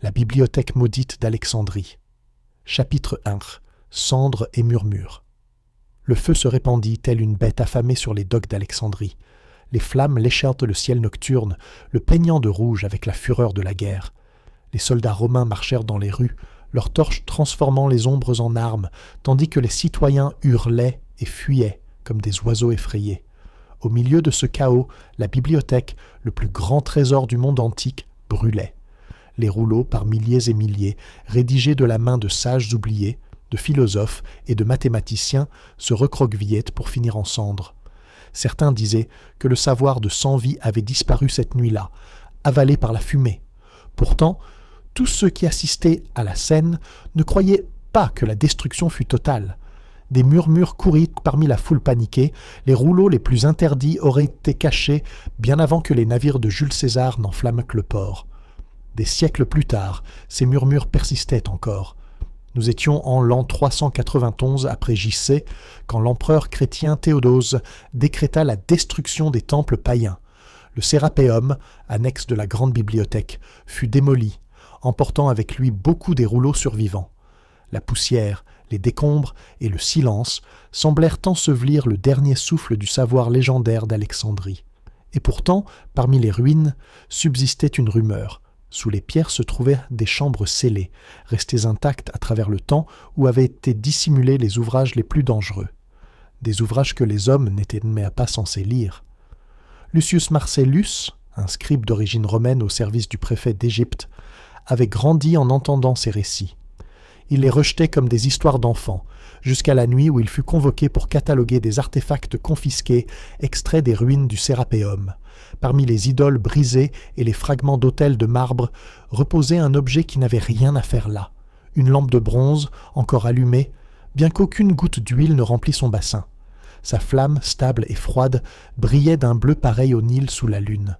La bibliothèque maudite d'Alexandrie. Chapitre 1. Cendres et murmures. Le feu se répandit telle une bête affamée sur les docks d'Alexandrie. Les flammes léchèrent le ciel nocturne, le peignant de rouge avec la fureur de la guerre. Les soldats romains marchèrent dans les rues, leurs torches transformant les ombres en armes, tandis que les citoyens hurlaient et fuyaient comme des oiseaux effrayés. Au milieu de ce chaos, la bibliothèque, le plus grand trésor du monde antique, brûlait. Les rouleaux, par milliers et milliers, rédigés de la main de sages oubliés, de philosophes et de mathématiciens, se recroquevillaient pour finir en cendres. Certains disaient que le savoir de 100 vies avait disparu cette nuit-là, avalé par la fumée. Pourtant, tous ceux qui assistaient à la scène ne croyaient pas que la destruction fût totale. Des murmures coururent parmi la foule paniquée, les rouleaux les plus interdits auraient été cachés bien avant que les navires de Jules César n'enflamment le port. Des siècles plus tard, ces murmures persistaient encore. Nous étions en l'an 391 après J.C., quand l'empereur chrétien Théodose décréta la destruction des temples païens. Le Sérapéum, annexe de la grande bibliothèque, fut démoli, emportant avec lui beaucoup des rouleaux survivants. La poussière, les décombres et le silence semblèrent ensevelir le dernier souffle du savoir légendaire d'Alexandrie. Et pourtant, parmi les ruines, subsistait une rumeur. Sous les pierres se trouvaient des chambres scellées, restées intactes à travers le temps où avaient été dissimulés les ouvrages les plus dangereux. Des ouvrages que les hommes n'étaient même pas censés lire. Lucius Marcellus, un scribe d'origine romaine au service du préfet d'Égypte, avait grandi en entendant ces récits. Il les rejetait comme des histoires d'enfants, jusqu'à la nuit où il fut convoqué pour cataloguer des artefacts confisqués, extraits des ruines du Sérapéum. Parmi les idoles brisées et les fragments d'autels de marbre reposait un objet qui n'avait rien à faire là, une lampe de bronze, encore allumée, bien qu'aucune goutte d'huile ne remplît son bassin. Sa flamme, stable et froide, brillait d'un bleu pareil au Nil sous la lune.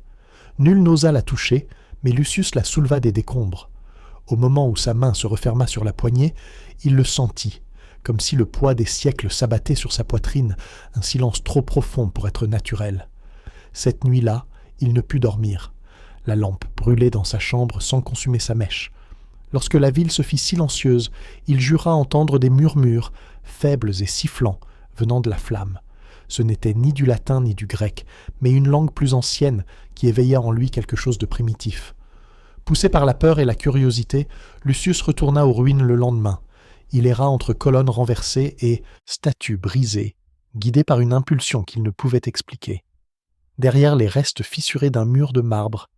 Nul n'osa la toucher, mais Lucius la souleva des décombres. Au moment où sa main se referma sur la poignée, il le sentit, comme si le poids des siècles s'abattait sur sa poitrine, un silence trop profond pour être naturel. Cette nuit-là, il ne put dormir. La lampe brûlait dans sa chambre sans consumer sa mèche. Lorsque la ville se fit silencieuse, il jura entendre des murmures, faibles et sifflants, venant de la flamme. Ce n'était ni du latin ni du grec, mais une langue plus ancienne qui éveilla en lui quelque chose de primitif. Poussé par la peur et la curiosité, Lucius retourna aux ruines le lendemain. Il erra entre colonnes renversées et statues brisées, guidé par une impulsion qu'il ne pouvait expliquer. Derrière les restes fissurés d'un mur de marbre,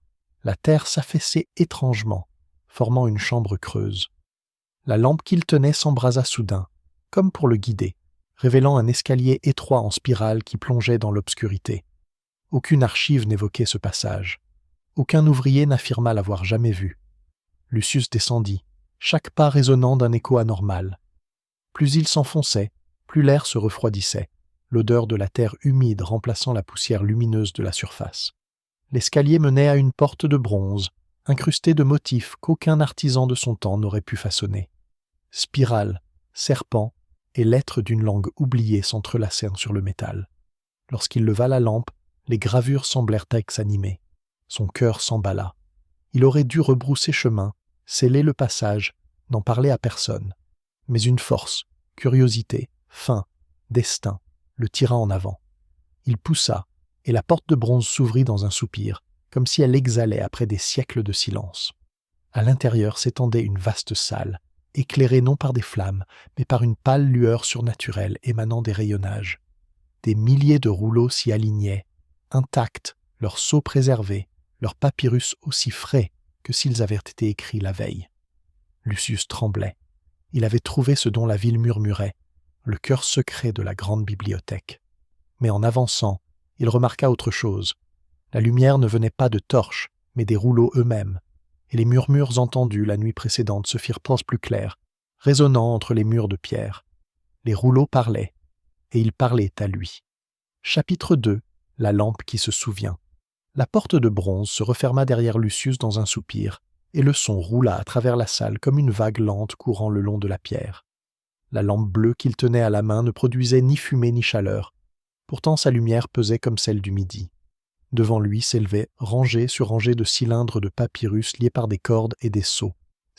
la terre s'affaissait étrangement, formant une chambre creuse. La lampe qu'il tenait s'embrasa soudain, comme pour le guider, révélant un escalier étroit en spirale qui plongeait dans l'obscurité. Aucune archive n'évoquait ce passage. Aucun ouvrier n'affirma l'avoir jamais vu. Lucius descendit, chaque pas résonnant d'un écho anormal. Plus il s'enfonçait, plus l'air se refroidissait, l'odeur de la terre humide remplaçant la poussière lumineuse de la surface. L'escalier menait à une porte de bronze, incrustée de motifs qu'aucun artisan de son temps n'aurait pu façonner. Spirales, serpents et lettres d'une langue oubliée s'entrelacèrent sur le métal. Lorsqu'il leva la lampe, les gravures semblèrent s'animer. Son cœur s'emballa. Il aurait dû rebrousser chemin, sceller le passage, n'en parler à personne. Mais une force, curiosité, faim, destin, le tira en avant. Il poussa, et la porte de bronze s'ouvrit dans un soupir, comme si elle exhalait après des siècles de silence. À l'intérieur s'étendait une vaste salle, éclairée non par des flammes, mais par une pâle lueur surnaturelle émanant des rayonnages. Des milliers de rouleaux s'y alignaient, intacts, leurs sceaux préservés, leurs papyrus aussi frais que s'ils avaient été écrits la veille. Lucius tremblait. Il avait trouvé ce dont la ville murmurait, le cœur secret de la grande bibliothèque. Mais en avançant, il remarqua autre chose. La lumière ne venait pas de torches, mais des rouleaux eux-mêmes, et les murmures entendus la nuit précédente se firent plus clairs, résonnant entre les murs de pierre. Les rouleaux parlaient, et ils parlaient à lui. Chapitre 2. La lampe qui se souvient. La porte de bronze se referma derrière Lucius dans un soupir, et le son roula à travers la salle comme une vague lente courant le long de la pierre. La lampe bleue qu'il tenait à la main ne produisait ni fumée ni chaleur. Pourtant sa lumière pesait comme celle du midi. Devant lui s'élevaient, rangées sur rangées de cylindres de papyrus liés par des cordes et des sceaux,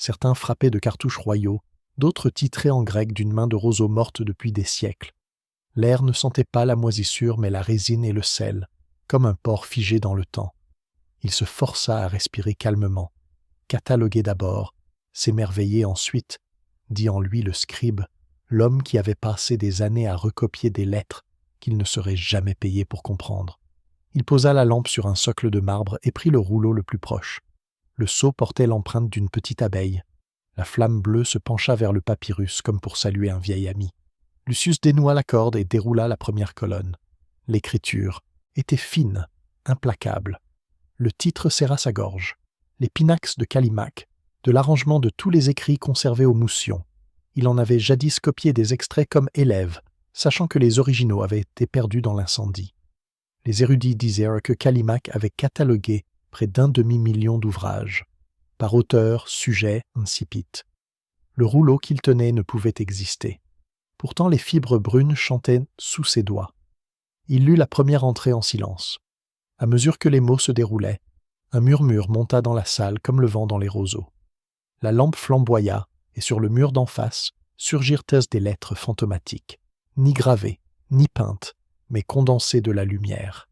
certains frappés de cartouches royaux, d'autres titrés en grec d'une main de roseau morte depuis des siècles. L'air ne sentait pas la moisissure, mais la résine et le sel, comme un porc figé dans le temps. Il se força à respirer calmement, cataloguer d'abord, s'émerveiller ensuite, dit en lui le scribe, l'homme qui avait passé des années à recopier des lettres qu'il ne serait jamais payé pour comprendre. Il posa la lampe sur un socle de marbre et prit le rouleau le plus proche. Le sceau portait l'empreinte d'une petite abeille. La flamme bleue se pencha vers le papyrus comme pour saluer un vieil ami. Lucius dénoua la corde et déroula la première colonne. L'écriture était fine, implacable. Le titre serra sa gorge. Les pinax de Callimaque, de l'arrangement de tous les écrits conservés au Moussion. Il en avait jadis copié des extraits comme élève, sachant que les originaux avaient été perdus dans l'incendie. Les érudits disèrent que Callimaque avait catalogué près d'1 demi-million d'ouvrages, par auteur, sujet, incipit. Le rouleau qu'il tenait ne pouvait exister. Pourtant les fibres brunes chantaient sous ses doigts. Il lut la première entrée en silence. À mesure que les mots se déroulaient, un murmure monta dans la salle comme le vent dans les roseaux. La lampe flamboya, et sur le mur d'en face surgirent des lettres fantomatiques, ni gravées, ni peintes, mais condensées de la lumière.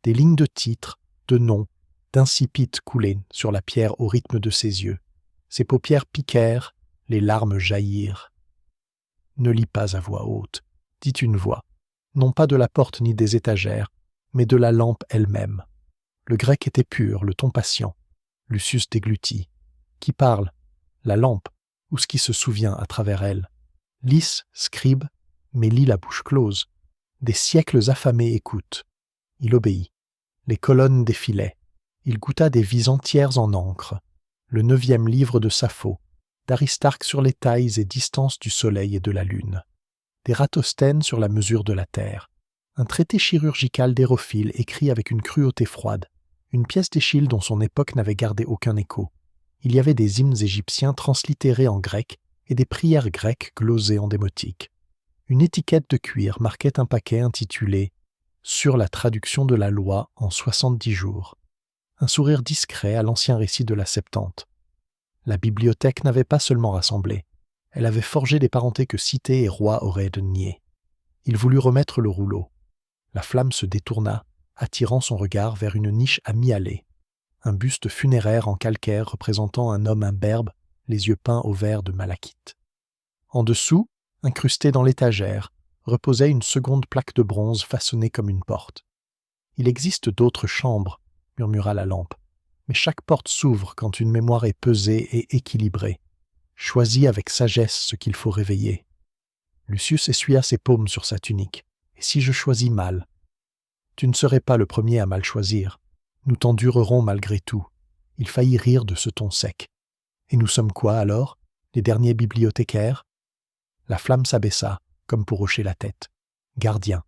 Des lignes de titres, de noms, d'incipit coulaient sur la pierre au rythme de ses yeux. Ses paupières piquèrent, les larmes jaillirent. « Ne lis pas à voix haute, » dit une voix, non pas de la porte ni des étagères, mais de la lampe elle-même. Le grec était pur, le ton patient. Lucius déglutit. Qui parle? La lampe, ou ce qui se souvient à travers elle. Lys, scribe, mais lit la bouche close. Des siècles affamés écoutent. Il obéit. Les colonnes défilaient. Il goûta des vies entières en encre. Le 9e livre de Sappho, d'Aristarque sur les tailles et distances du soleil et de la lune. Des Ratosthènes sur la mesure de la terre. Un traité chirurgical d'Hérophile écrit avec une cruauté froide. Une pièce d'Échille dont son époque n'avait gardé aucun écho. Il y avait des hymnes égyptiens translittérés en grec et des prières grecques glosées en démotique. Une étiquette de cuir marquait un paquet intitulé « Sur la traduction de la loi en 70 jours ». Un sourire discret à l'ancien récit de la Septante. La bibliothèque n'avait pas seulement rassemblé, elle avait forgé des parentés que cité et roi auraient niés. Il voulut remettre le rouleau. La flamme se détourna, attirant son regard vers une niche à mi-allée. Un buste funéraire en calcaire représentant un homme imberbe, les yeux peints au vert de malachite. En dessous, incrustée dans l'étagère, reposait une seconde plaque de bronze façonnée comme une porte. « Il existe d'autres chambres, » murmura la lampe, « mais chaque porte s'ouvre quand une mémoire est pesée et équilibrée. Choisis avec sagesse ce qu'il faut réveiller. » Lucius essuya ses paumes sur sa tunique. « Et si je choisis mal? » « Tu ne serais pas le premier à mal choisir. Nous t'endurerons malgré tout. » Il faillit rire de ce ton sec. « Et nous sommes quoi alors? Les derniers bibliothécaires ?» La flamme s'abaissa, comme pour hocher la tête. « Gardien,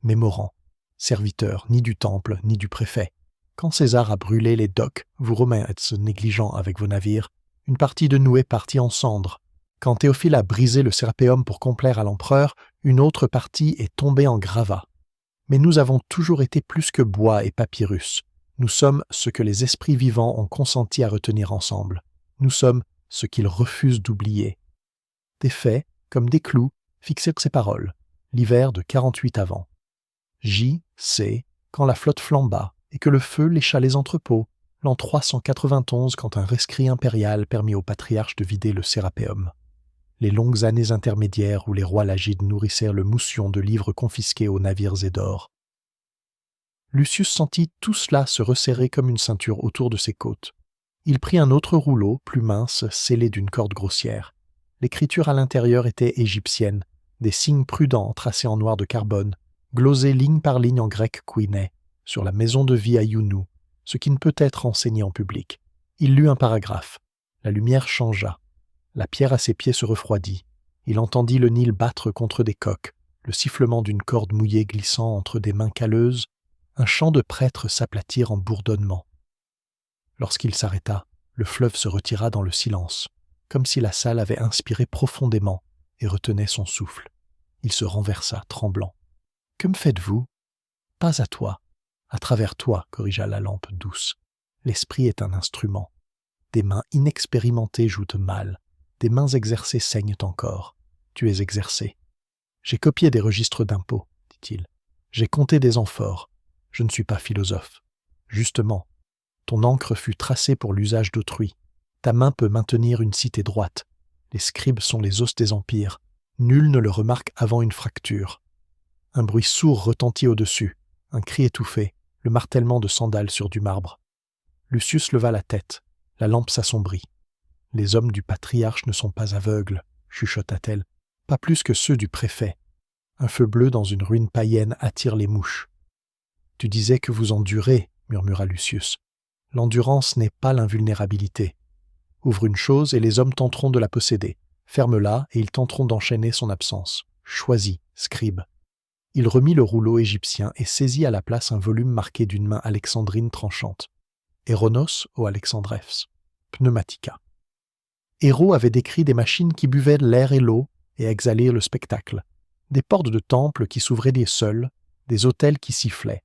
mémorant, serviteur ni du temple ni du préfet. Quand César a brûlé les docks, vous Romains êtes négligents avec vos navires. Une partie de nous est partie en cendres. Quand Théophile a brisé le Sérapéum pour complaire à l'empereur, une autre partie est tombée en gravats. Mais nous avons toujours été plus que bois et papyrus. Nous sommes ce que les esprits vivants ont consenti à retenir ensemble. Nous sommes ce qu'ils refusent d'oublier. » Des faits, comme des clous, fixèrent ces paroles, l'hiver de 48 avant. J. C. quand la flotte flamba et que le feu lécha les entrepôts, l'an 391 quand un rescrit impérial permit au patriarche de vider le Sérapéum. Les longues années intermédiaires où les rois lagides nourrissèrent le moussion de livres confisqués aux navires et d'or. Lucius sentit tout cela se resserrer comme une ceinture autour de ses côtes. Il prit un autre rouleau, plus mince, scellé d'une corde grossière. L'écriture à l'intérieur était égyptienne, des signes prudents tracés en noir de carbone, glosés ligne par ligne en grec kouiné, sur la maison de vie à Younou, ce qui ne peut être enseigné en public. Il lut un paragraphe. La lumière changea. La pierre à ses pieds se refroidit. Il entendit le Nil battre contre des coques, le sifflement d'une corde mouillée glissant entre des mains calleuses, un chant de prêtre s'aplatir en bourdonnement. Lorsqu'il s'arrêta, le fleuve se retira dans le silence, comme si la salle avait inspiré profondément et retenait son souffle. Il se renversa, tremblant. « Que me faites-vous »« Pas à toi. À travers toi, corrigea la lampe douce. L'esprit est un instrument. Des mains inexpérimentées jouent mal. Des mains exercées saignent encore. Tu es exercé. J'ai copié des registres d'impôts, dit-il. J'ai compté des amphores. Je ne suis pas philosophe. Justement, ton encre fut tracée pour l'usage d'autrui. Ta main peut maintenir une cité droite. Les scribes sont les os des empires. Nul ne le remarque avant une fracture. Un bruit sourd retentit au-dessus, un cri étouffé, le martèlement de sandales sur du marbre. Lucius leva la tête. La lampe s'assombrit. « Les hommes du patriarche ne sont pas aveugles, » chuchota-t-elle, « pas plus que ceux du préfet. Un feu bleu dans une ruine païenne attire les mouches. »« Tu disais que vous endurez, » murmura Lucius. « L'endurance n'est pas l'invulnérabilité. Ouvre une chose et les hommes tenteront de la posséder. Ferme-la et ils tenteront d'enchaîner son absence. Choisis, scribe. » Il remit le rouleau égyptien et saisit à la place un volume marqué d'une main alexandrine tranchante. Héronos o Alexandrefs, Pneumatica. Héro avait décrit des machines qui buvaient l'air et l'eau et exhalèrent le spectacle, des portes de temples qui s'ouvraient des seuls, des autels qui sifflaient.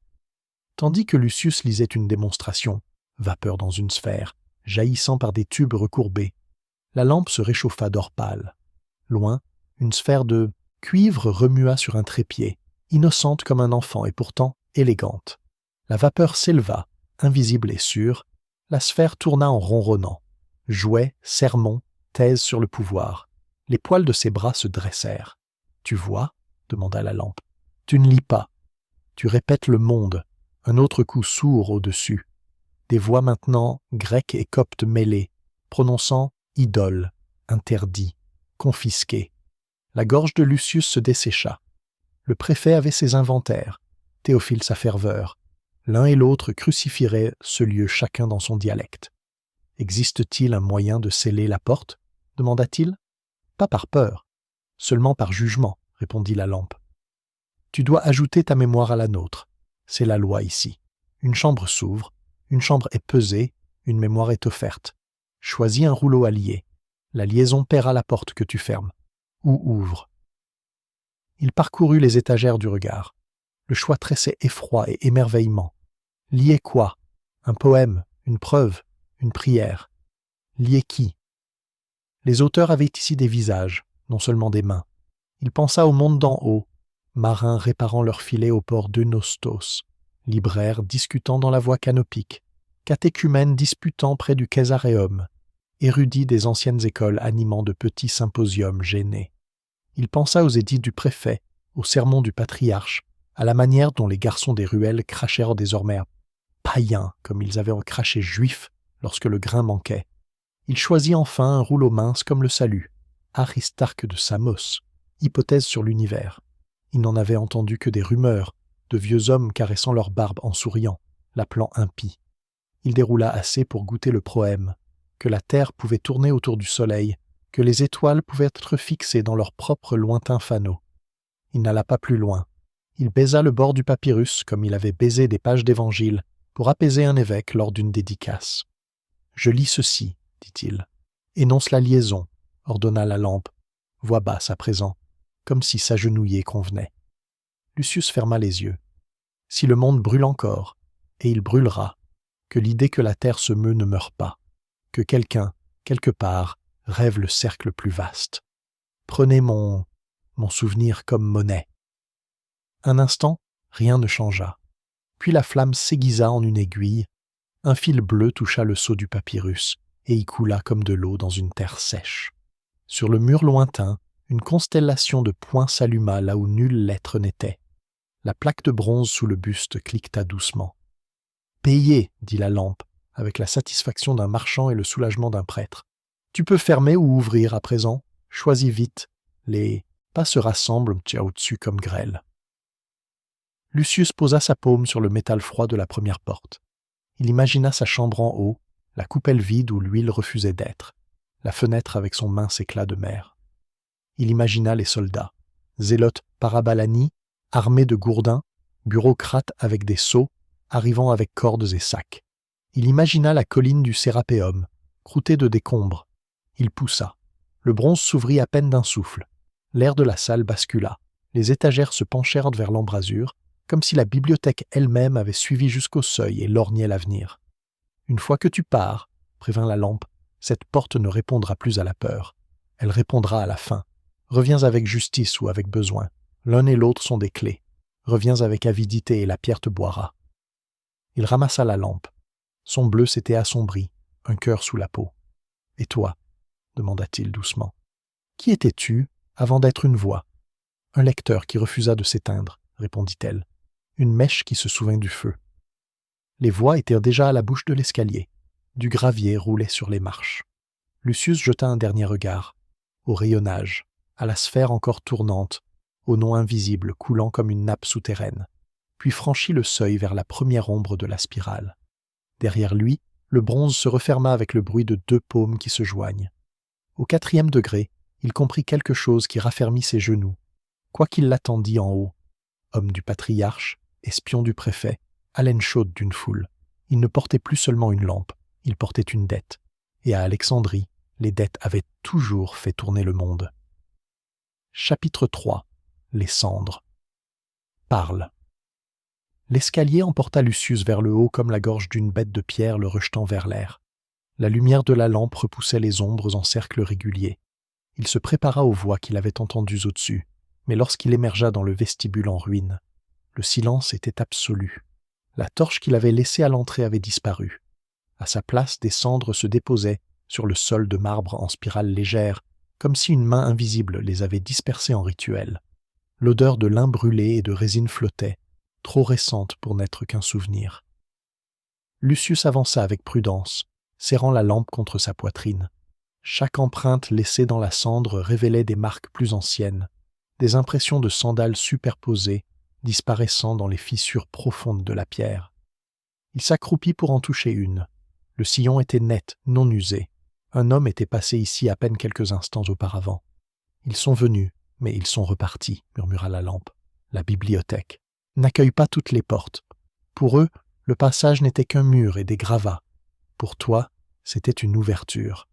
Tandis que Lucius lisait une démonstration, vapeur dans une sphère, jaillissant par des tubes recourbés, la lampe se réchauffa d'or pâle. Loin, une sphère de cuivre remua sur un trépied, innocente comme un enfant et pourtant élégante. La vapeur s'éleva, invisible et sûre, la sphère tourna en ronronnant. Jouets, sermons, thèses sur le pouvoir. Les poils de ses bras se dressèrent. « Tu vois » demanda la lampe. « Tu ne lis pas. Tu répètes le monde, un autre coup sourd au-dessus. Des voix maintenant grecques et coptes mêlées, prononçant « idole »,« interdit »,« confisqué ». La gorge de Lucius se dessécha. Le préfet avait ses inventaires, Théophile sa ferveur. L'un et l'autre crucifieraient ce lieu chacun dans son dialecte. « Existe-t-il un moyen de sceller la porte » demanda-t-il. « Pas par peur, seulement par jugement, » répondit la lampe. « Tu dois ajouter ta mémoire à la nôtre. C'est la loi ici. Une chambre s'ouvre, une chambre est pesée, une mémoire est offerte. Choisis un rouleau à lier. La liaison paiera la porte que tu fermes. Ou ouvre. » Il parcourut les étagères du regard. Le choix tressait effroi et émerveillement. Lier quoi? Un poème, une preuve, une prière. Lier qui? Les auteurs avaient ici des visages, non seulement des mains. Il pensa au monde d'en haut, marins réparant leurs filets au port d'Eunostos, libraires discutant dans la voie canopique, catéchumènes disputant près du Caesareum, érudits des anciennes écoles animant de petits symposiums gênés. Il pensa aux édits du préfet, aux sermons du patriarche, à la manière dont les garçons des ruelles crachèrent désormais païens comme ils avaient craché juifs lorsque le grain manquait. Il choisit enfin un rouleau mince comme le salut, Aristarque de Samos, hypothèse sur l'univers. Il n'en avait entendu que des rumeurs, de vieux hommes caressant leur barbe en souriant, l'appelant impie. Il déroula assez pour goûter le proème, que la terre pouvait tourner autour du soleil, que les étoiles pouvaient être fixées dans leurs propres lointains fanaux. Il n'alla pas plus loin. Il baisa le bord du papyrus comme il avait baisé des pages d'évangile pour apaiser un évêque lors d'une dédicace. « Je lis ceci, » dit-il. « Énonce la liaison, » ordonna la lampe, voix basse à présent, comme si s'agenouiller convenait. Lucius ferma les yeux. Si le monde brûle encore, et il brûlera, que l'idée que la terre se meut ne meure pas, que quelqu'un, quelque part, rêve le cercle plus vaste. Prenez mon souvenir comme monnaie. Un instant, rien ne changea. Puis la flamme s'aiguisa en une aiguille, un fil bleu toucha le seau du papyrus et y coula comme de l'eau dans une terre sèche. Sur le mur lointain, une constellation de points s'alluma là où nulle lettre n'était. La plaque de bronze sous le buste cliqueta doucement. « Payez » dit la lampe, avec la satisfaction d'un marchand et le soulagement d'un prêtre. « Tu peux fermer ou ouvrir à présent. Choisis vite. Les pas se rassemblent au-dessus comme grêle. » Lucius posa sa paume sur le métal froid de la première porte. Il imagina sa chambre en haut, la coupelle vide où l'huile refusait d'être, la fenêtre avec son mince éclat de mer. Il imagina les soldats, zélotes parabalani, armés de gourdins, bureaucrates avec des seaux, arrivant avec cordes et sacs. Il imagina la colline du Sérapéum, croûtée de décombres. Il poussa. Le bronze s'ouvrit à peine d'un souffle. L'air de la salle bascula. Les étagères se penchèrent vers l'embrasure, comme si la bibliothèque elle-même avait suivi jusqu'au seuil et lorgnait l'avenir. « Une fois que tu pars, » prévint la lampe, Cette porte ne répondra plus à la peur. Elle répondra à la faim. Reviens avec justice ou avec besoin. L'un et l'autre sont des clés. Reviens avec avidité et la pierre te boira. Il ramassa la lampe. Son bleu s'était assombri, un cœur sous la peau. « Et toi ?» demanda-t-il doucement. « Qui étais-tu avant d'être une voix ?»« Un lecteur qui refusa de s'éteindre, » répondit-elle. « Une mèche qui se souvint du feu. » Les voix étaient déjà à la bouche de l'escalier. Du gravier roulait sur les marches. Lucius jeta un dernier regard. Au rayonnage, à la sphère encore tournante, au nom invisible coulant comme une nappe souterraine, puis franchit le seuil vers la première ombre de la spirale. Derrière lui, le bronze se referma avec le bruit de 2 paumes qui se joignent. Au 4e degré, il comprit quelque chose qui raffermit ses genoux, quoiqu'il l'attendît en haut. Homme du patriarche, espion du préfet, haleine chaude d'une foule, il ne portait plus seulement une lampe, il portait une dette. Et à Alexandrie, les dettes avaient toujours fait tourner le monde. Chapitre 3. Les cendres. Parle. L'escalier emporta Lucius vers le haut comme la gorge d'une bête de pierre le rejetant vers l'air. La lumière de la lampe repoussait les ombres en cercles réguliers. Il se prépara aux voix qu'il avait entendues au-dessus, mais lorsqu'il émergea dans le vestibule en ruine, le silence était absolu. La torche qu'il avait laissée à l'entrée avait disparu. À sa place, des cendres se déposaient sur le sol de marbre en spirale légère, comme si une main invisible les avait dispersées en rituel. L'odeur de lin brûlé et de résine flottait, trop récente pour n'être qu'un souvenir. Lucius avança avec prudence, serrant la lampe contre sa poitrine. Chaque empreinte laissée dans la cendre révélait des marques plus anciennes, des impressions de sandales superposées, disparaissant dans les fissures profondes de la pierre. Il s'accroupit pour en toucher une. Le sillon était net, non usé. Un homme était passé ici à peine quelques instants auparavant. « Ils sont venus, mais ils sont repartis », murmura la lampe. « La bibliothèque n'accueille pas toutes les portes. Pour eux, le passage n'était qu'un mur et des gravats. Pour toi, c'était une ouverture. »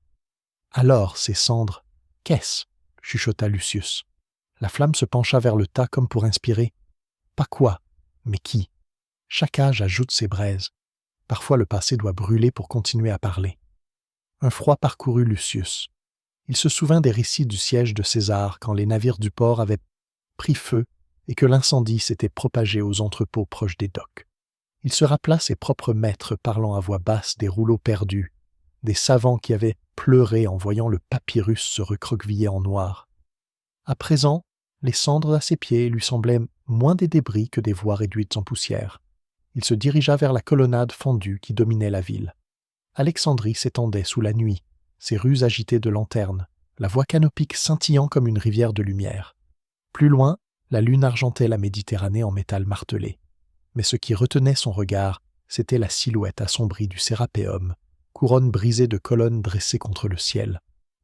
« Alors, ces cendres, qu'est-ce » chuchota Lucius. La flamme se pencha vers le tas comme pour inspirer. Pas quoi, mais qui. Chaque âge ajoute ses braises. Parfois le passé doit brûler pour continuer à parler. Un froid parcourut Lucius. Il se souvint des récits du siège de César quand les navires du port avaient pris feu et que l'incendie s'était propagé aux entrepôts proches des docks. Il se rappela ses propres maîtres parlant à voix basse des rouleaux perdus, des savants qui avaient pleuré en voyant le papyrus se recroqueviller en noir. À présent, les cendres à ses pieds lui semblaient moins des débris que des voix réduites en poussière. Il se dirigea vers la colonnade fendue qui dominait la ville. Alexandrie s'étendait sous la nuit, ses rues agitées de lanternes, la voie canopique scintillant comme une rivière de lumière. Plus loin, la lune argentait la Méditerranée en métal martelé. Mais ce qui retenait son regard, c'était la silhouette assombrie du Sérapéum, couronne brisée de colonnes dressées contre le ciel.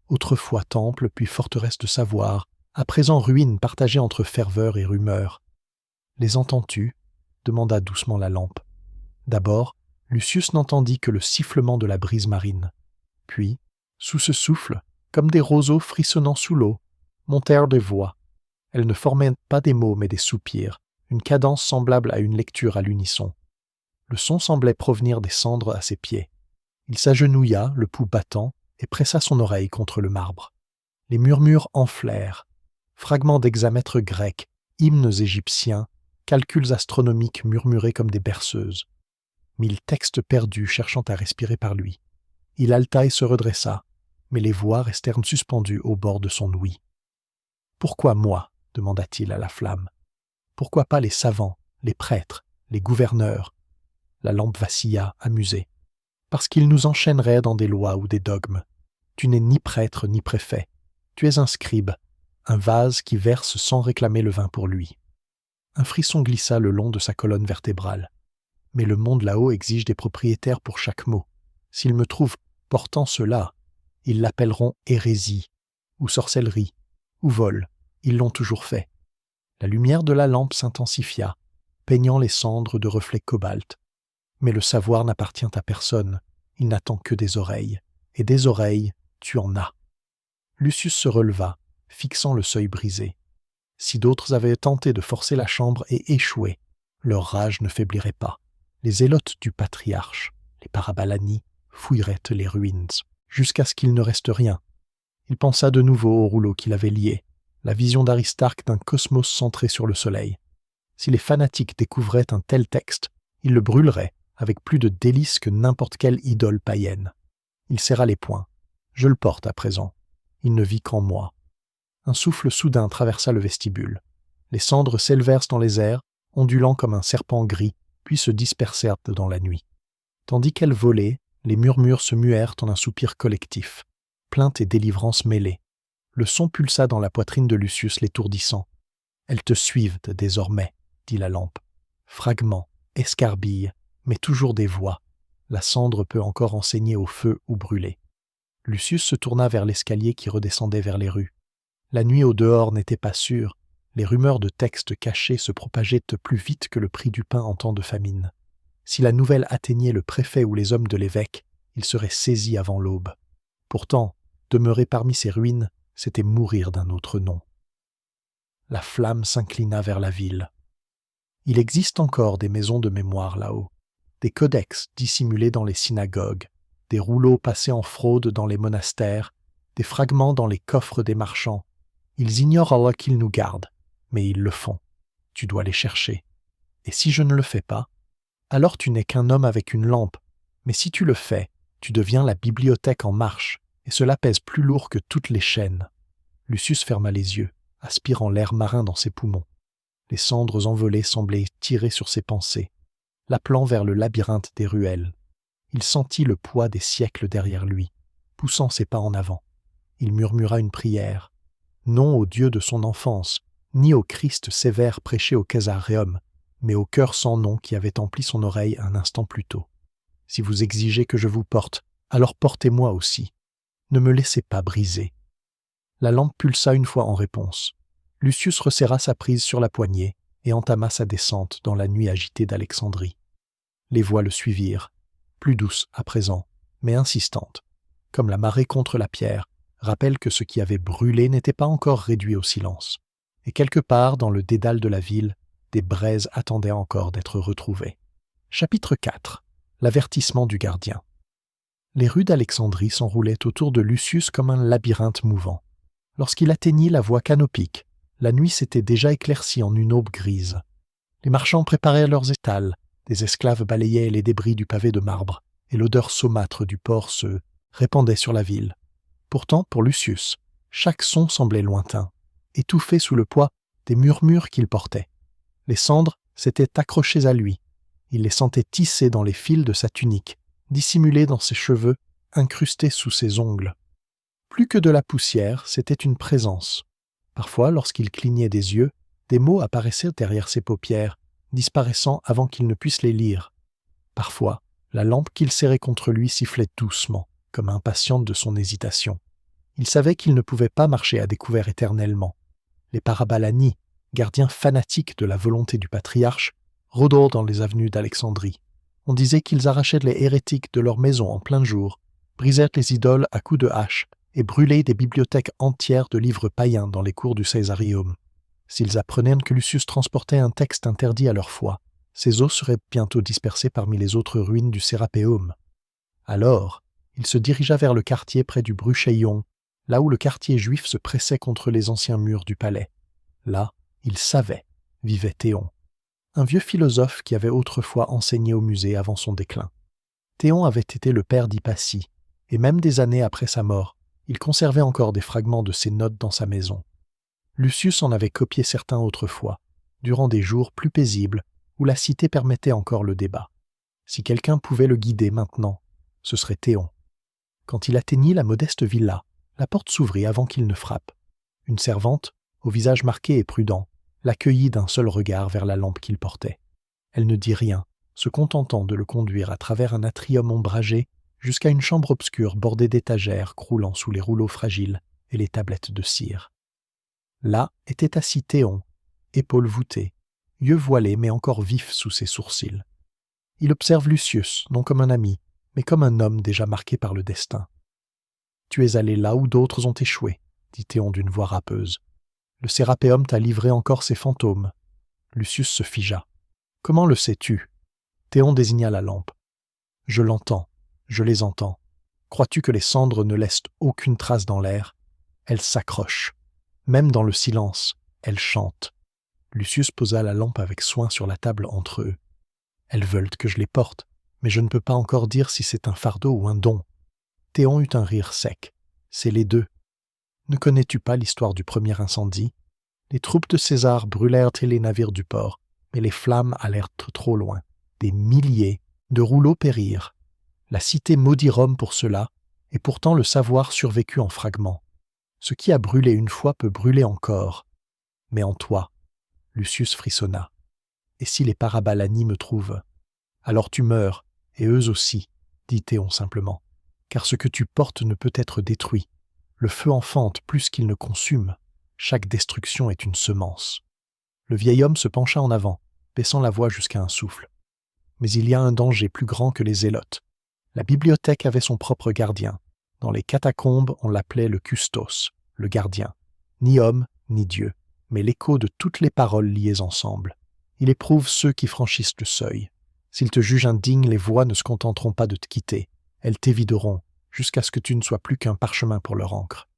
Autrefois temple, puis forteresse de savoir, à présent ruine partagée entre ferveur et rumeur. « Les entends-tu » demanda doucement la lampe. D'abord, Lucius n'entendit que le sifflement de la brise marine. Puis, sous ce souffle, comme des roseaux frissonnant sous l'eau, montèrent des voix. Elles ne formaient pas des mots mais des soupirs, une cadence semblable à une lecture à l'unisson. Le son semblait provenir des cendres à ses pieds. Il s'agenouilla, le pouls battant, et pressa son oreille contre le marbre. Les murmures enflèrent. Fragments d'hexamètres grecs, hymnes égyptiens, calculs astronomiques murmurés comme des berceuses. 1000 textes perdus cherchant à respirer par lui. Il haleta et se redressa, mais les voix restèrent suspendues au bord de son ouïe. « Pourquoi moi » demanda-t-il à la flamme. « Pourquoi pas les savants, les prêtres, les gouverneurs ?» La lampe vacilla, amusée. « Parce qu'ils nous enchaîneraient dans des lois ou des dogmes. Tu n'es ni prêtre ni préfet. Tu es un scribe, un vase qui verse sans réclamer le vin pour lui. » Un frisson glissa le long de sa colonne vertébrale. « Mais le monde là-haut exige des propriétaires pour chaque mot. S'ils me trouvent portant cela, ils l'appelleront hérésie, ou sorcellerie, ou vol. Ils l'ont toujours fait. » La lumière de la lampe s'intensifia, peignant les cendres de reflets cobalt. Mais le savoir n'appartient à personne, il n'attend que des oreilles. Et des oreilles, tu en as. Lucius se releva, fixant le seuil brisé. Si d'autres avaient tenté de forcer la chambre et échoué, leur rage ne faiblirait pas. Les zélotes du patriarche, les Parabalani, fouilleraient les ruines jusqu'à ce qu'il ne reste rien. Il pensa de nouveau au rouleau qu'il avait lié, la vision d'Aristarque d'un cosmos centré sur le soleil. Si les fanatiques découvraient un tel texte, ils le brûleraient avec plus de délices que n'importe quelle idole païenne. Il serra les poings. Je le porte à présent. Il ne vit qu'en moi. Un souffle soudain traversa le vestibule. Les cendres s'élevèrent dans les airs, ondulant comme un serpent gris, puis se dispersèrent dans la nuit. Tandis qu'elles volaient, les murmures se muèrent en un soupir collectif, plainte et délivrance mêlées. Le son pulsa dans la poitrine de Lucius l'étourdissant. « Elles te suivent désormais, » dit la lampe. Fragments, escarbilles, mais toujours des voix. La cendre peut encore enseigner au feu ou brûler. Lucius se tourna vers l'escalier qui redescendait vers les rues. La nuit au dehors n'était pas sûre. Les rumeurs de textes cachés se propageaient plus vite que le prix du pain en temps de famine. Si la nouvelle atteignait le préfet ou les hommes de l'évêque, ils seraient saisis avant l'aube. Pourtant, demeurer parmi ces ruines, c'était mourir d'un autre nom. La flamme s'inclina vers la ville. Il existe encore des maisons de mémoire là-haut, des codex dissimulés dans les synagogues, des rouleaux passés en fraude dans les monastères, des fragments dans les coffres des marchands. Ils ignorent Allah qu'ils nous gardent, mais ils le font. Tu dois les chercher. Et si je ne le fais pas, alors tu n'es qu'un homme avec une lampe, mais si tu le fais, tu deviens la bibliothèque en marche, et cela pèse plus lourd que toutes les chaînes. Lucius ferma les yeux, aspirant l'air marin dans ses poumons. Les cendres envolées semblaient tirer sur ses pensées, l'appelant vers le labyrinthe des ruelles. Il sentit le poids des siècles derrière lui, poussant ses pas en avant. Il murmura une prière, non au Dieu de son enfance, ni au Christ sévère prêché au Casaréum, mais au cœur sans nom qui avait empli son oreille un instant plus tôt. Si vous exigez que je vous porte, alors portez-moi aussi. Ne me laissez pas briser. La lampe pulsa une fois en réponse. Lucius resserra sa prise sur la poignée et entama sa descente dans la nuit agitée d'Alexandrie. Les voix le suivirent, plus douces à présent, mais insistantes, comme la marée contre la pierre, rappelle que ce qui avait brûlé n'était pas encore réduit au silence, et quelque part dans le dédale de la ville, des braises attendaient encore d'être retrouvées. Chapitre 4. L'avertissement du gardien. Les rues d'Alexandrie s'enroulaient autour de Lucius comme un labyrinthe mouvant. Lorsqu'il atteignit la voie canopique, la nuit s'était déjà éclaircie en une aube grise. Les marchands préparaient leurs étals, des esclaves balayaient les débris du pavé de marbre, et l'odeur saumâtre du port se répandait sur la ville. Pourtant, pour Lucius, chaque son semblait lointain, étouffé sous le poids des murmures qu'il portait. Les cendres s'étaient accrochées à lui. Il les sentait tisser dans les fils de sa tunique, dissimulées dans ses cheveux, incrustés sous ses ongles. Plus que de la poussière, c'était une présence. Parfois, lorsqu'il clignait des yeux, des mots apparaissaient derrière ses paupières, disparaissant avant qu'il ne puisse les lire. Parfois, la lampe qu'il serrait contre lui sifflait doucement, comme impatiente de son hésitation. Il savait qu'il ne pouvait pas marcher à découvert éternellement. Les Parabalani, gardiens fanatiques de la volonté du patriarche, rôdèrent dans les avenues d'Alexandrie. On disait qu'ils arrachaient les hérétiques de leurs maisons en plein jour, brisèrent les idoles à coups de hache et brûlaient des bibliothèques entières de livres païens dans les cours du Caesarium. S'ils apprenaient que Lucius transportait un texte interdit à leur foi, ses os seraient bientôt dispersés parmi les autres ruines du Sérapéum. Alors, il se dirigea vers le quartier près du Brucheion, là où le quartier juif se pressait contre les anciens murs du palais. Là, il savait, vivait Théon, un vieux philosophe qui avait autrefois enseigné au musée avant son déclin. Théon avait été le père d'Hypatie, et même des années après sa mort, il conservait encore des fragments de ses notes dans sa maison. Lucius en avait copié certains autrefois, durant des jours plus paisibles où la cité permettait encore le débat. Si quelqu'un pouvait le guider maintenant, ce serait Théon. Quand il atteignit la modeste villa, la porte s'ouvrit avant qu'il ne frappe. Une servante, au visage marqué et prudent, l'accueillit d'un seul regard vers la lampe qu'il portait. Elle ne dit rien, se contentant de le conduire à travers un atrium ombragé jusqu'à une chambre obscure bordée d'étagères croulant sous les rouleaux fragiles et les tablettes de cire. Là était assis Théon, épaules voûtées, yeux voilés mais encore vifs sous ses sourcils. Il observe Lucius, non comme un ami, mais comme un homme déjà marqué par le destin. « Tu es allé là où d'autres ont échoué, » dit Théon d'une voix râpeuse. « Le Sérapéum t'a livré encore ses fantômes. » Lucius se figea. « Comment le sais-tu » Théon désigna la lampe. « Je l'entends, je les entends. Crois-tu que les cendres ne laissent aucune trace dans l'air? Elles s'accrochent. Même dans le silence, elles chantent. Lucius posa la lampe avec soin sur la table entre eux. Elles veulent que je les porte, mais je ne peux pas encore dire si c'est un fardeau ou un don. Théon eut un rire sec. C'est les deux. Ne connais-tu pas l'histoire du premier incendie? Les troupes de César brûlèrent les navires du port, mais les flammes allèrent trop loin. Des milliers de rouleaux périrent. La cité maudit Rome pour cela, et pourtant le savoir survécut en fragments. Ce qui a brûlé une fois peut brûler encore. Mais en toi, Lucius frissonna. Et si les Parabalani me trouvent? Alors tu meurs, et eux aussi, dit Théon simplement, car ce que tu portes ne peut être détruit. Le feu enfante plus qu'il ne consume. Chaque destruction est une semence. Le vieil homme se pencha en avant, baissant la voix jusqu'à un souffle. Mais il y a un danger plus grand que les zélotes. La bibliothèque avait son propre gardien. Dans les catacombes, on l'appelait le custos, le gardien. Ni homme, ni Dieu, mais l'écho de toutes les paroles liées ensemble. Il éprouve ceux qui franchissent le seuil. S'ils te jugent indigne, les voix ne se contenteront pas de te quitter. Elles t'évideront, jusqu'à ce que tu ne sois plus qu'un parchemin pour leur encre.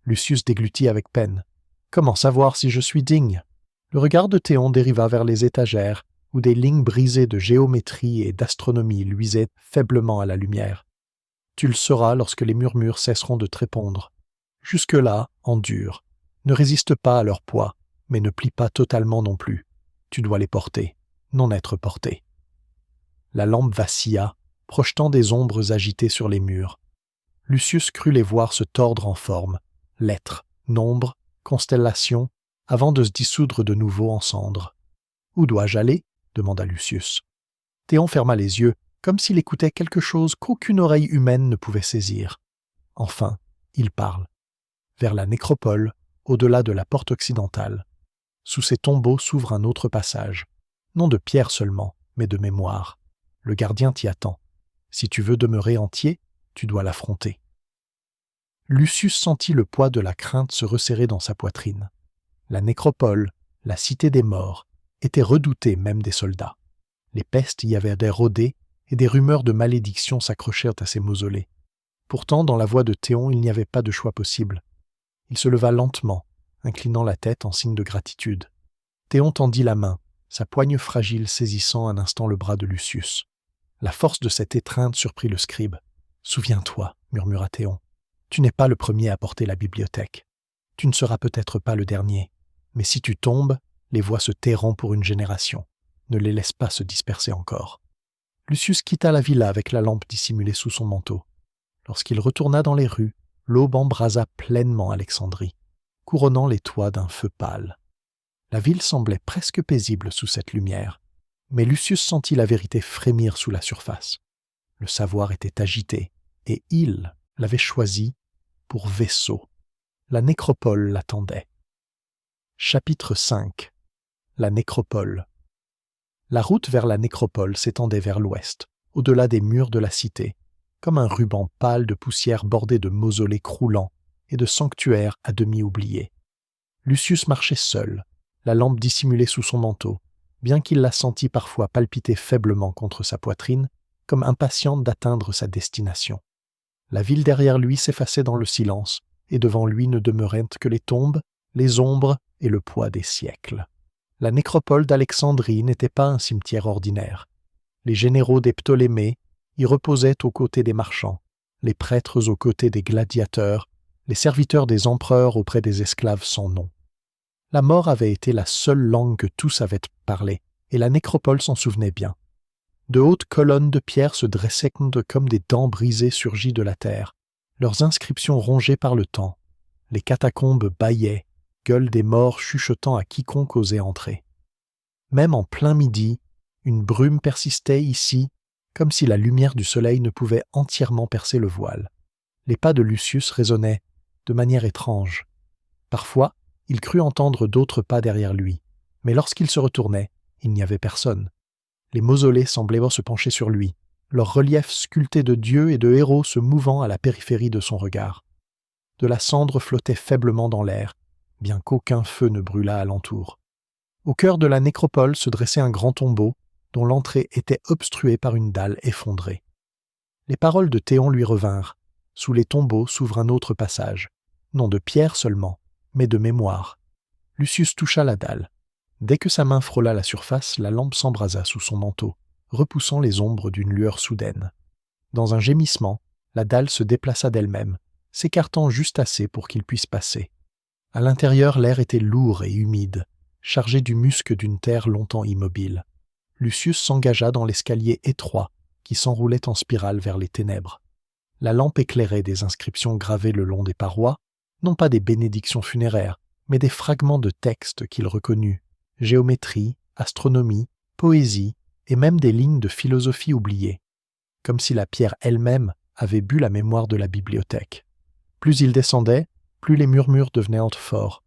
Lucius déglutit avec peine. Comment savoir si je suis digne? Le regard de Théon dériva vers les étagères, où des lignes brisées de géométrie et d'astronomie luisaient faiblement à la lumière. Tu le sauras lorsque les murmures cesseront de te répondre. Jusque-là, endure. Ne résiste pas à leur poids, mais ne plie pas totalement non plus. Tu dois les porter, non être porté. La lampe vacilla, projetant des ombres agitées sur les murs. Lucius crut les voir se tordre en forme, lettres, nombres, constellations, avant de se dissoudre de nouveau en cendres. « Où dois-je aller » demanda Lucius. Théon ferma les yeux, comme s'il écoutait quelque chose qu'aucune oreille humaine ne pouvait saisir. Enfin, il parle. Vers la nécropole, au-delà de la porte occidentale. Sous ces tombeaux s'ouvre un autre passage. Non de pierre seulement, mais de mémoire. Le gardien t'y attend. Si tu veux demeurer entier, tu dois l'affronter. Lucius sentit le poids de la crainte se resserrer dans sa poitrine. La nécropole, la cité des morts, était redoutée même des soldats. Les pestes y avaient des rodées et des rumeurs de malédiction s'accrochèrent à ces mausolées. Pourtant, dans la voix de Théon, il n'y avait pas de choix possible. Il se leva lentement, inclinant la tête en signe de gratitude. Théon tendit la main, sa poigne fragile saisissant un instant le bras de Lucius. La force de cette étreinte surprit le scribe. « Souviens-toi, » murmura Théon, « tu n'es pas le premier à porter la bibliothèque. Tu ne seras peut-être pas le dernier, mais si tu tombes, les voix se tairont pour une génération. Ne les laisse pas se disperser encore. » Lucius quitta la villa avec la lampe dissimulée sous son manteau. Lorsqu'il retourna dans les rues, l'aube embrasa pleinement Alexandrie, couronnant les toits d'un feu pâle. La ville semblait presque paisible sous cette lumière, mais Lucius sentit la vérité frémir sous la surface. Le savoir était agité, et il l'avait choisi pour vaisseau. La nécropole l'attendait. Chapitre 5. La nécropole. La route vers la nécropole s'étendait vers l'ouest, au-delà des murs de la cité, comme un ruban pâle de poussière bordé de mausolées croulants et de sanctuaires à demi oubliés. Lucius marchait seul, la lampe dissimulée sous son manteau, bien qu'il la sentît parfois palpiter faiblement contre sa poitrine, comme impatiente d'atteindre sa destination. La ville derrière lui s'effaçait dans le silence, et devant lui ne demeuraient que les tombes, les ombres et le poids des siècles. La nécropole d'Alexandrie n'était pas un cimetière ordinaire. Les généraux des Ptolémées y reposaient aux côtés des marchands, les prêtres aux côtés des gladiateurs, les serviteurs des empereurs auprès des esclaves sans nom. La mort avait été la seule langue que tous avaient parlé, et la nécropole s'en souvenait bien. De hautes colonnes de pierre se dressaient comme des dents brisées surgies de la terre, leurs inscriptions rongées par le temps. Les catacombes bâillaient, gueules des morts chuchotant à quiconque osait entrer. Même en plein midi, une brume persistait ici, comme si la lumière du soleil ne pouvait entièrement percer le voile. Les pas de Lucius résonnaient de manière étrange. Parfois, il crut entendre d'autres pas derrière lui, mais lorsqu'il se retournait, il n'y avait personne. Les mausolées semblaient se pencher sur lui, leurs reliefs sculptés de dieux et de héros se mouvant à la périphérie de son regard. De la cendre flottait faiblement dans l'air, bien qu'aucun feu ne brûlât alentour. Au cœur de la nécropole se dressait un grand tombeau, dont l'entrée était obstruée par une dalle effondrée. Les paroles de Théon lui revinrent. Sous les tombeaux s'ouvre un autre passage, non de pierre seulement, mais de mémoire. Lucius toucha la dalle. Dès que sa main frôla la surface, la lampe s'embrasa sous son manteau, repoussant les ombres d'une lueur soudaine. Dans un gémissement, la dalle se déplaça d'elle-même, s'écartant juste assez pour qu'il puisse passer. À l'intérieur, l'air était lourd et humide, chargé du musc d'une terre longtemps immobile. Lucius s'engagea dans l'escalier étroit qui s'enroulait en spirale vers les ténèbres. La lampe éclairait des inscriptions gravées le long des parois, non pas des bénédictions funéraires, mais des fragments de textes qu'il reconnut, géométrie, astronomie, poésie et même des lignes de philosophie oubliées, comme si la pierre elle-même avait bu la mémoire de la bibliothèque. Plus il descendait, plus les murmures devenaient forts.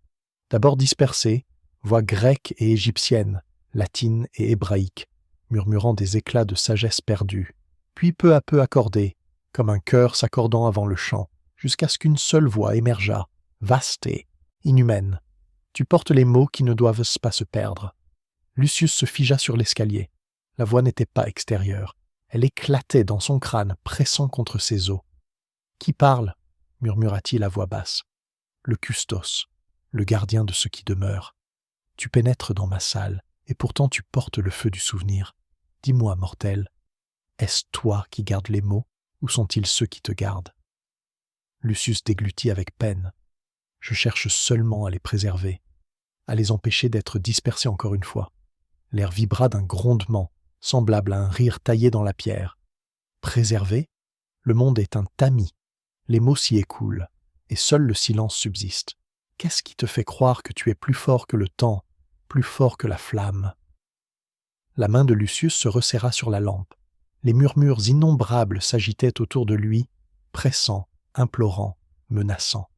D'abord dispersés, voix grecques et égyptiennes, latines et hébraïques, murmurant des éclats de sagesse perdue, puis peu à peu accordés, comme un chœur s'accordant avant le chant, jusqu'à ce qu'une seule voix émergeât, vaste et inhumaine. Tu portes les mots qui ne doivent pas se perdre. Lucius se figea sur l'escalier. La voix n'était pas extérieure. Elle éclatait dans son crâne, pressant contre ses os. « Qui parle » murmura-t-il à voix basse. « Le custos, le gardien de ce qui demeure. Tu pénètres dans ma salle, et pourtant tu portes le feu du souvenir. Dis-moi, mortel, est-ce toi qui gardes les mots, ou sont-ils ceux qui te gardent » Lucius déglutit avec peine. « Je cherche seulement à les préserver, à les empêcher d'être dispersés encore une fois. » L'air vibra d'un grondement, semblable à un rire taillé dans la pierre. Préserver ? Le monde est un tamis. Les mots s'y écoulent, et seul le silence subsiste. Qu'est-ce qui te fait croire que tu es plus fort que le temps, plus fort que la flamme ? La main de Lucius se resserra sur la lampe. Les murmures innombrables s'agitaient autour de lui, pressants, implorants, menaçants.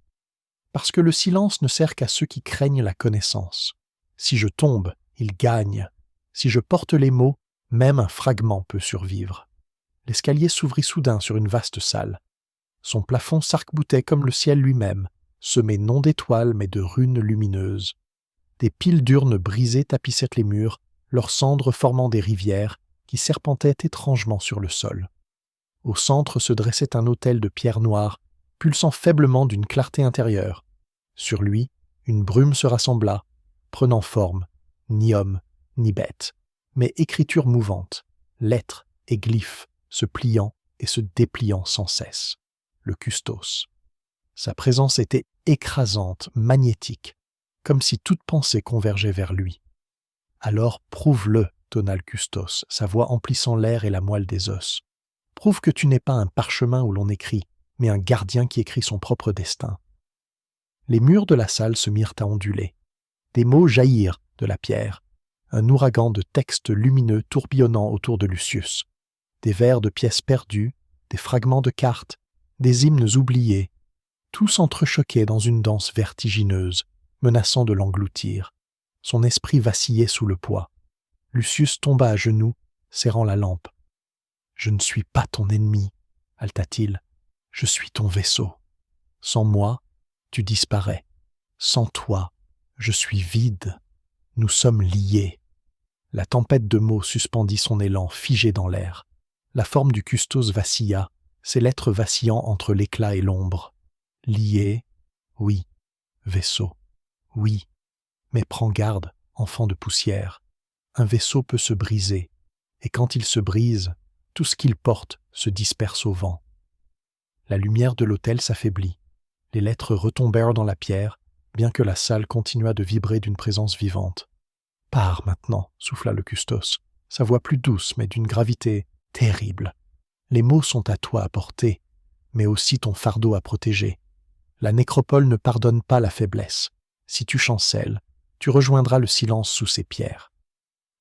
Parce que le silence ne sert qu'à ceux qui craignent la connaissance. Si je tombe, il gagne. Si je porte les mots, même un fragment peut survivre. L'escalier s'ouvrit soudain sur une vaste salle. Son plafond s'arc-boutait comme le ciel lui-même, semé non d'étoiles mais de runes lumineuses. Des piles d'urnes brisées tapissaient les murs, leurs cendres formant des rivières qui serpentaient étrangement sur le sol. Au centre se dressait un autel de pierre noire, pulsant faiblement d'une clarté intérieure. Sur lui, une brume se rassembla, prenant forme, ni homme, ni bête, mais écriture mouvante, lettres et glyphes, se pliant et se dépliant sans cesse. Le custos. Sa présence était écrasante, magnétique, comme si toute pensée convergeait vers lui. « Alors prouve-le » tonna le custos, sa voix emplissant l'air et la moelle des os. « Prouve que tu n'es pas un parchemin où l'on écrit, mais un gardien qui écrit son propre destin. » Les murs de la salle se mirent à onduler. Des mots jaillirent de la pierre, un ouragan de textes lumineux tourbillonnant autour de Lucius, des vers de pièces perdues, des fragments de cartes, des hymnes oubliés, tout s'entrechoquait dans une danse vertigineuse, menaçant de l'engloutir. Son esprit vacillait sous le poids. Lucius tomba à genoux, serrant la lampe. « Je ne suis pas ton ennemi, » haleta-t-il. « Je suis ton vaisseau. Sans moi, tu disparais. Sans toi, je suis vide. Nous sommes liés. » La tempête de mots suspendit son élan, figé dans l'air. La forme du custos vacilla, ses lettres vacillant entre l'éclat et l'ombre. Lié, oui. Vaisseau, oui. Mais prends garde, enfant de poussière. Un vaisseau peut se briser, et quand il se brise, tout ce qu'il porte se disperse au vent. La lumière de l'autel s'affaiblit. Les lettres retombèrent dans la pierre, bien que la salle continuât de vibrer d'une présence vivante. « Pars maintenant » souffla le custos, sa voix plus douce mais d'une gravité terrible. « Les mots sont à toi à porter, mais aussi ton fardeau à protéger. La nécropole ne pardonne pas la faiblesse. Si tu chancelles, tu rejoindras le silence sous ses pierres. »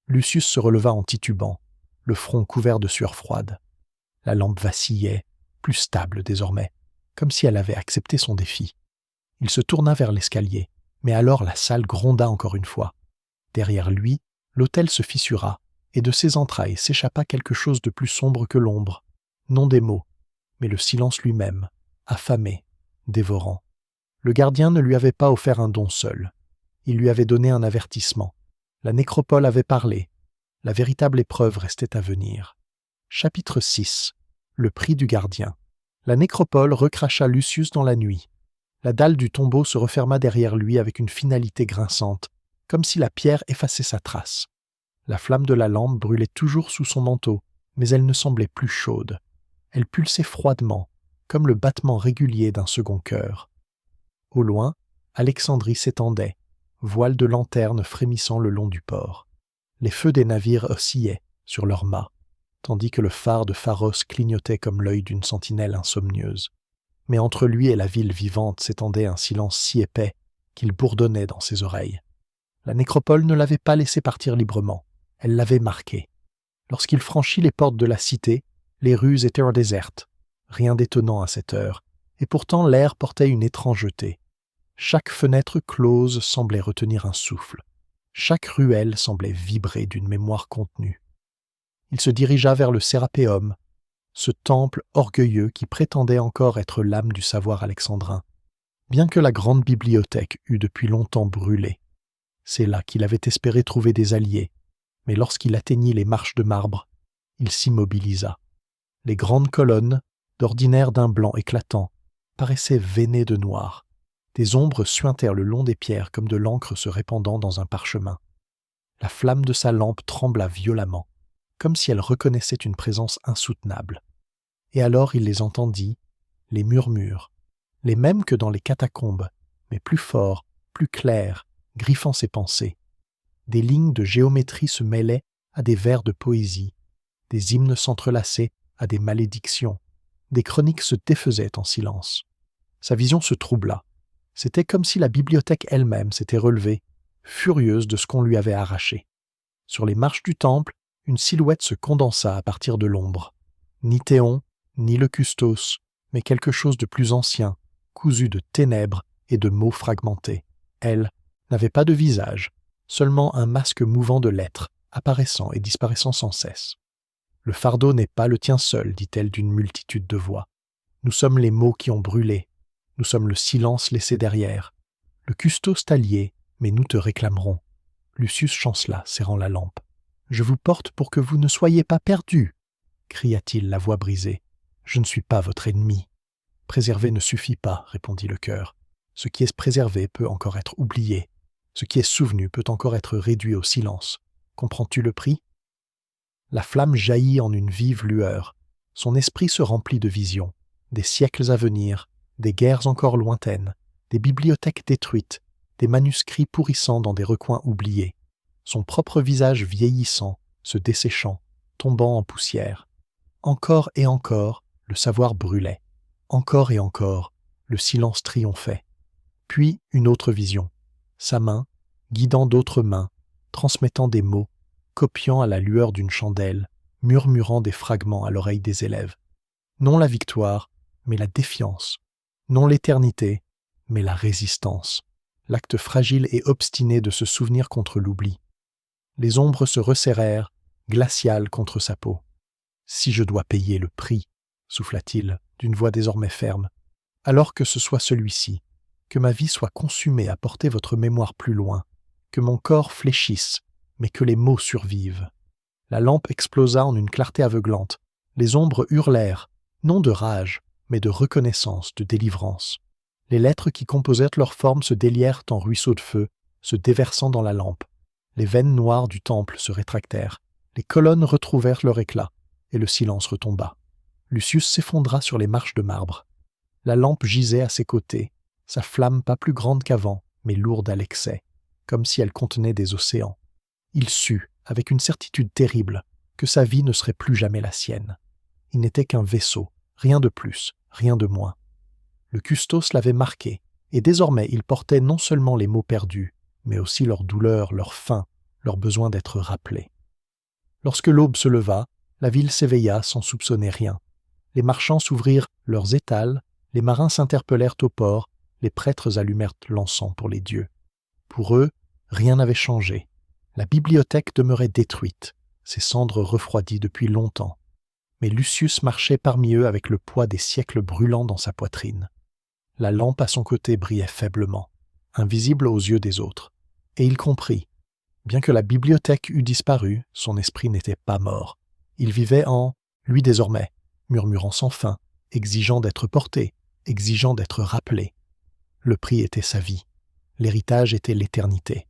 Lucius se releva en titubant, le front couvert de sueur froide. La lampe vacillait, plus stable désormais, comme si elle avait accepté son défi. Il se tourna vers l'escalier, mais alors la salle gronda encore une fois. Derrière lui, l'autel se fissura, et de ses entrailles s'échappa quelque chose de plus sombre que l'ombre. Non des mots, mais le silence lui-même, affamé, dévorant. Le gardien ne lui avait pas offert un don seul. Il lui avait donné un avertissement. La nécropole avait parlé. La véritable épreuve restait à venir. Chapitre 6. Le prix du gardien. La nécropole recracha Lucius dans la nuit. La dalle du tombeau se referma derrière lui avec une finalité grinçante, comme si la pierre effaçait sa trace. La flamme de la lampe brûlait toujours sous son manteau, mais elle ne semblait plus chaude. Elle pulsait froidement, comme le battement régulier d'un second cœur. Au loin, Alexandrie s'étendait, voile de lanterne frémissant le long du port. Les feux des navires oscillaient sur leurs mâts, tandis que le phare de Pharos clignotait comme l'œil d'une sentinelle insomnieuse. Mais entre lui et la ville vivante s'étendait un silence si épais qu'il bourdonnait dans ses oreilles. La nécropole ne l'avait pas laissé partir librement, elle l'avait marqué. Lorsqu'il franchit les portes de la cité, les rues étaient désertes, rien d'étonnant à cette heure, et pourtant l'air portait une étrangeté. Chaque fenêtre close semblait retenir un souffle. Chaque ruelle semblait vibrer d'une mémoire contenue. Il se dirigea vers le Sérapéum, ce temple orgueilleux qui prétendait encore être l'âme du savoir alexandrin, bien que la grande bibliothèque eût depuis longtemps brûlé. C'est là qu'il avait espéré trouver des alliés, mais lorsqu'il atteignit les marches de marbre, il s'immobilisa. Les grandes colonnes, d'ordinaire d'un blanc éclatant, paraissaient veinées de noir. Des ombres suintèrent le long des pierres comme de l'encre se répandant dans un parchemin. La flamme de sa lampe trembla violemment, comme si elle reconnaissait une présence insoutenable. Et alors il les entendit, les murmures, les mêmes que dans les catacombes, mais plus forts, plus clairs, griffant ses pensées. Des lignes de géométrie se mêlaient à des vers de poésie, des hymnes s'entrelaçaient à des malédictions, des chroniques se défaisaient en silence. Sa vision se troubla. C'était comme si la bibliothèque elle-même s'était relevée, furieuse de ce qu'on lui avait arraché. Sur les marches du temple, une silhouette se condensa à partir de l'ombre. Ni Théon, ni le Custos, mais quelque chose de plus ancien, cousu de ténèbres et de mots fragmentés. Elle n'avait pas de visage, seulement un masque mouvant de lettres, apparaissant et disparaissant sans cesse. « Le fardeau n'est pas le tien seul, dit-elle d'une multitude de voix. Nous sommes les mots qui ont brûlé. Nous sommes le silence laissé derrière. Le Custos t'a lié, mais nous te réclamerons. » Lucius chancela, serrant la lampe. « Je vous porte pour que vous ne soyez pas perdus, » cria-t-il, la voix brisée. « Je ne suis pas votre ennemi. »« Préserver ne suffit pas, » répondit le cœur. « Ce qui est préservé peut encore être oublié. Ce qui est souvenu peut encore être réduit au silence. Comprends-tu le prix ?» La flamme jaillit en une vive lueur. Son esprit se remplit de visions, des siècles à venir, des guerres encore lointaines, des bibliothèques détruites, des manuscrits pourrissant dans des recoins oubliés, son propre visage vieillissant, se desséchant, tombant en poussière. Encore et encore, le savoir brûlait. Encore et encore, le silence triomphait. Puis une autre vision. Sa main, guidant d'autres mains, transmettant des mots, copiant à la lueur d'une chandelle, murmurant des fragments à l'oreille des élèves. Non la victoire, mais la défiance. Non l'éternité, mais la résistance. L'acte fragile et obstiné de se souvenir contre l'oubli. Les ombres se resserrèrent, glaciales contre sa peau. « Si je dois payer le prix, » souffla-t-il, d'une voix désormais ferme, « alors que ce soit celui-ci, que ma vie soit consumée à porter votre mémoire plus loin, que mon corps fléchisse, mais que les mots survivent. » La lampe explosa en une clarté aveuglante. Les ombres hurlèrent, non de rage, mais de reconnaissance, de délivrance. Les lettres qui composaient leur forme se délièrent en ruisseaux de feu, se déversant dans la lampe. Les veines noires du temple se rétractèrent. Les colonnes retrouvèrent leur éclat, et le silence retomba. Lucius s'effondra sur les marches de marbre. La lampe gisait à ses côtés, sa flamme pas plus grande qu'avant, mais lourde à l'excès, comme si elle contenait des océans. Il sut, avec une certitude terrible, que sa vie ne serait plus jamais la sienne. Il n'était qu'un vaisseau, rien de plus, rien de moins. Le Custos l'avait marqué, et désormais il portait non seulement les mots perdus, mais aussi leur douleur, leur faim, leur besoin d'être rappelés. Lorsque l'aube se leva, la ville s'éveilla sans soupçonner rien. Les marchands s'ouvrirent leurs étals, les marins s'interpellèrent au port, les prêtres allumèrent l'encens pour les dieux. Pour eux, rien n'avait changé. La bibliothèque demeurait détruite, ses cendres refroidies depuis longtemps. Mais Lucius marchait parmi eux avec le poids des siècles brûlant dans sa poitrine. La lampe à son côté brillait faiblement, invisible aux yeux des autres. Et il comprit. Bien que la bibliothèque eût disparu, son esprit n'était pas mort. Il vivait en lui désormais, murmurant sans fin, exigeant d'être porté, exigeant d'être rappelé. Le prix était sa vie. L'héritage était l'éternité.